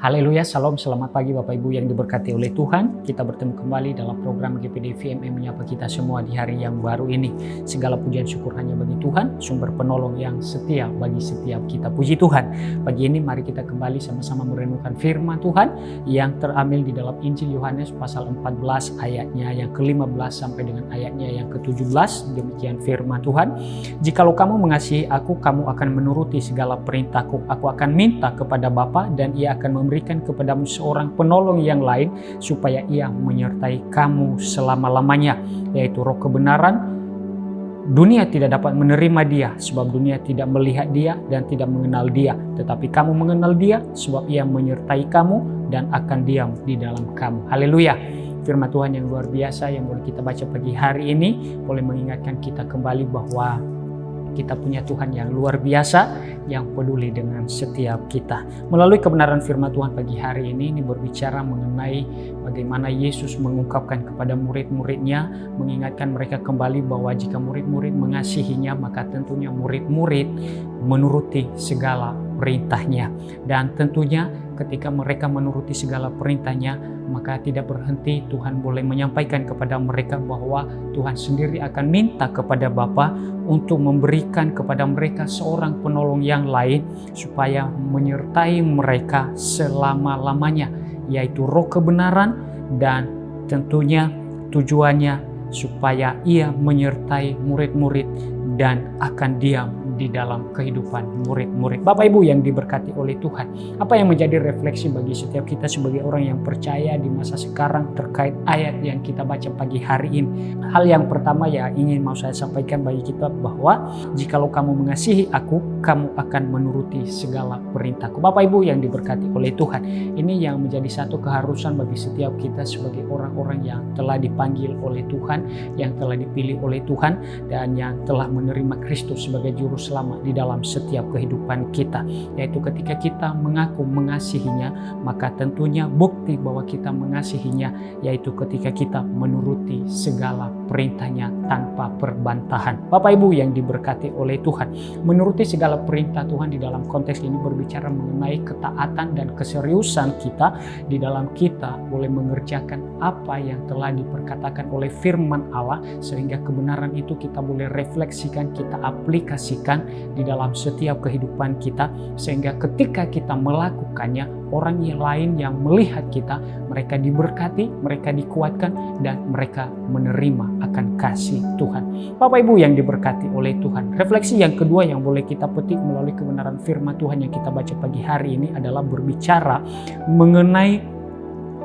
Haleluya, salam, selamat pagi Bapak Ibu yang diberkati oleh Tuhan. Kita bertemu kembali dalam program GPD VMM menyapa kita semua di hari yang baru ini. Segala pujian syukur hanya bagi Tuhan, sumber penolong yang setia bagi setiap kita. Puji Tuhan. Pagi ini mari kita kembali sama-sama merenungkan firman Tuhan yang terambil di dalam Injil Yohanes pasal 14 ayatnya yang ke-15 sampai dengan ayatnya yang ke-17. Demikian firman Tuhan. Jikalau kamu mengasihi aku, kamu akan menuruti segala perintahku. Aku akan minta kepada Bapa dan ia akan memberikan kepadamu seorang penolong yang lain supaya ia menyertai kamu selama-lamanya, yaitu Roh kebenaran. Dunia tidak dapat menerima dia sebab dunia tidak melihat dia dan tidak mengenal dia, tetapi kamu mengenal dia sebab ia menyertai kamu dan akan diam di dalam kamu. Haleluya. Firman Tuhan yang luar biasa yang boleh kita baca pagi hari ini boleh mengingatkan kita kembali bahwa kita punya Tuhan yang luar biasa yang peduli dengan setiap kita. Melalui kebenaran firman Tuhan pagi hari ini berbicara mengenai bagaimana Yesus mengungkapkan kepada murid-muridnya, mengingatkan mereka kembali bahwa jika murid-murid mengasihinya, maka tentunya murid-murid menuruti segala perintahnya. Dan tentunya ketika mereka menuruti segala perintahnya, maka tidak berhenti Tuhan boleh menyampaikan kepada mereka bahwa Tuhan sendiri akan minta kepada Bapa untuk memberikan kepada mereka seorang penolong yang lain supaya menyertai mereka selama-lamanya, yaitu Roh kebenaran, dan tentunya tujuannya supaya ia menyertai murid-murid dan akan diam di dalam kehidupan murid-murid. Bapak Ibu yang diberkati oleh Tuhan, apa yang menjadi refleksi bagi setiap kita sebagai orang yang percaya di masa sekarang terkait ayat yang kita baca pagi hari ini? Hal yang pertama ya mau saya sampaikan bagi kita bahwa jikalau kamu mengasihi aku, kamu akan menuruti segala perintahku. Bapak Ibu yang diberkati oleh Tuhan, ini yang menjadi satu keharusan bagi setiap kita sebagai orang-orang yang telah dipanggil oleh Tuhan, yang telah dipilih oleh Tuhan, dan yang telah menerima Kristus sebagai juru selamat di dalam setiap kehidupan kita. Yaitu ketika kita mengaku mengasihinya, maka tentunya bukti bahwa kita mengasihinya yaitu ketika kita menuruti segala perintahnya tanpa perbantahan. Bapak Ibu yang diberkati oleh Tuhan, menuruti segala perintah Tuhan di dalam konteks ini berbicara mengenai ketaatan dan keseriusan kita di dalam kita boleh mengerjakan apa yang telah diperkatakan oleh firman Allah, sehingga kebenaran itu kita boleh refleksikan, kita aplikasikan di dalam setiap kehidupan kita, sehingga ketika kita melakukannya, orang yang lain yang melihat kita, mereka diberkati, mereka dikuatkan, dan mereka menerima akan kasih Tuhan. Bapak Ibu yang diberkati oleh Tuhan, refleksi yang kedua yang boleh kita petik melalui kebenaran firman Tuhan yang kita baca pagi hari ini adalah berbicara mengenai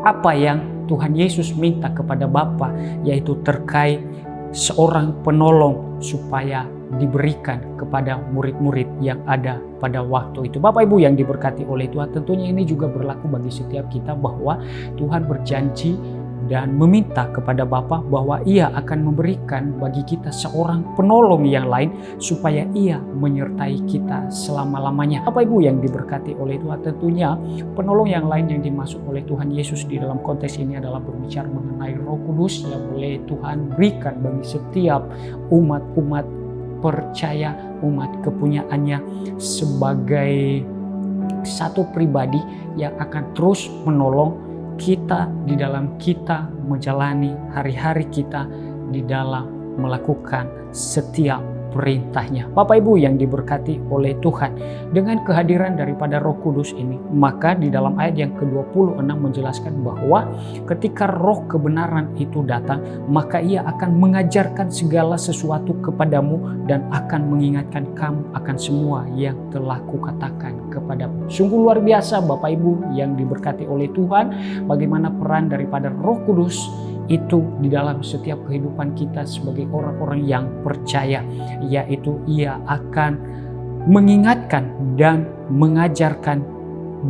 apa yang Tuhan Yesus minta kepada Bapa, yaitu terkait seorang penolong supaya diberikan kepada murid-murid yang ada pada waktu itu. Bapak Ibu yang diberkati oleh Tuhan, tentunya ini juga berlaku bagi setiap kita bahwa Tuhan berjanji dan meminta kepada Bapa bahwa ia akan memberikan bagi kita seorang penolong yang lain supaya ia menyertai kita selama-lamanya. Bapak Ibu yang diberkati oleh Tuhan, tentunya penolong yang lain yang dimaksud oleh Tuhan Yesus di dalam konteks ini adalah berbicara mengenai Roh Kudus yang boleh Tuhan berikan bagi setiap umat-umat percaya, umat kepunyaannya, sebagai satu pribadi yang akan terus menolong kita di dalam kita menjalani hari-hari kita di dalam melakukan setiap perintahnya. Bapak Ibu yang diberkati oleh Tuhan, dengan kehadiran daripada Roh Kudus ini, maka di dalam ayat yang ke-26 menjelaskan bahwa ketika Roh kebenaran itu datang, maka ia akan mengajarkan segala sesuatu kepadamu dan akan mengingatkan kamu akan semua yang telah kukatakan kepadamu. Sungguh luar biasa Bapak Ibu yang diberkati oleh Tuhan, bagaimana peran daripada Roh Kudus itu di dalam setiap kehidupan kita sebagai orang-orang yang percaya, yaitu ia akan mengingatkan dan mengajarkan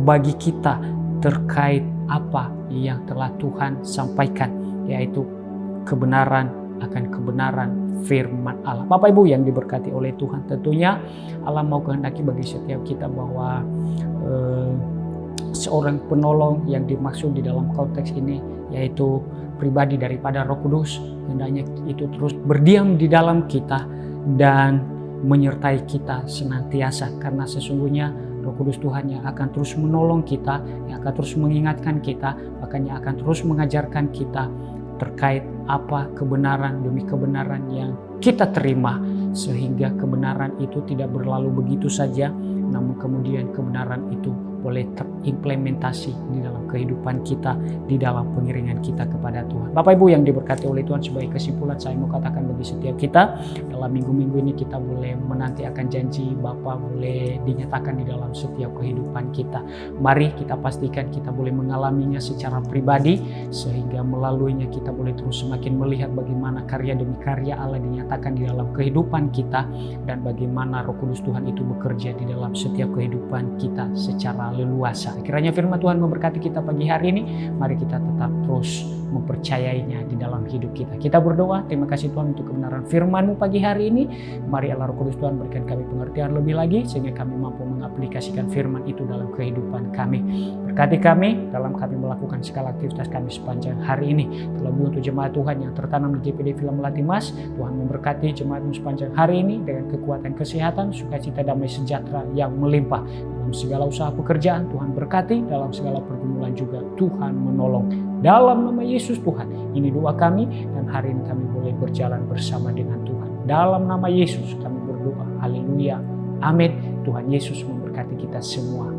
bagi kita terkait apa yang telah Tuhan sampaikan, yaitu kebenaran akan kebenaran firman Allah. Bapak Ibu yang diberkati oleh Tuhan, tentunya Allah mau kehendaki bagi setiap kita bahwa seorang penolong yang dimaksud di dalam konteks ini yaitu pribadi daripada Roh Kudus, hendaknya itu terus berdiam di dalam kita dan menyertai kita senantiasa, karena sesungguhnya Roh Kudus Tuhan yang akan terus menolong kita, yang akan terus mengingatkan kita, bahkan yang akan terus mengajarkan kita terkait apa kebenaran demi kebenaran yang kita terima, sehingga kebenaran itu tidak berlalu begitu saja, namun kemudian kebenaran itu boleh terimplementasi di dalam kehidupan kita, di dalam pengiringan kita kepada Tuhan. Bapak Ibu yang diberkati oleh Tuhan, sebagai kesimpulan saya mau katakan bagi setiap kita, dalam minggu-minggu ini kita boleh menanti akan janji Bapa boleh dinyatakan di dalam setiap kehidupan kita. Mari kita pastikan kita boleh mengalaminya secara pribadi, sehingga melaluinya kita boleh terus semakin melihat bagaimana karya demi karya Allah dinyatakan di dalam kehidupan kita, dan bagaimana Roh Kudus Tuhan itu bekerja di dalam setiap kehidupan kita secara leluasa. Kiranya firman Tuhan memberkati kita pagi hari ini. Mari kita tetap terus mempercayainya di dalam hidup kita. Kita berdoa, terima kasih Tuhan untuk kebenaran firman-Mu pagi hari ini. Mari Allah Roh Kudus Tuhan berikan kami pengertian lebih lagi, sehingga kami mampu mengaplikasikan firman itu dalam kehidupan kami. Berkati kami dalam kami melakukan segala aktivitas kami sepanjang hari ini. Terlebih untuk jemaat Tuhan yang tertanam di GPD Villa Melati Mas, Tuhan memberkati jemaat-Mu sepanjang hari ini dengan kekuatan kesehatan, sukacita, damai sejahtera yang melimpah. Dalam segala usaha pekerjaan Tuhan berkati, dalam segala pergumulan juga Tuhan menolong. Dalam nama Yesus Tuhan, ini doa kami, dan hari ini kami boleh berjalan bersama dengan Tuhan. Dalam nama Yesus kami berdoa, haleluya, amin. Tuhan Yesus memberkati kita semua.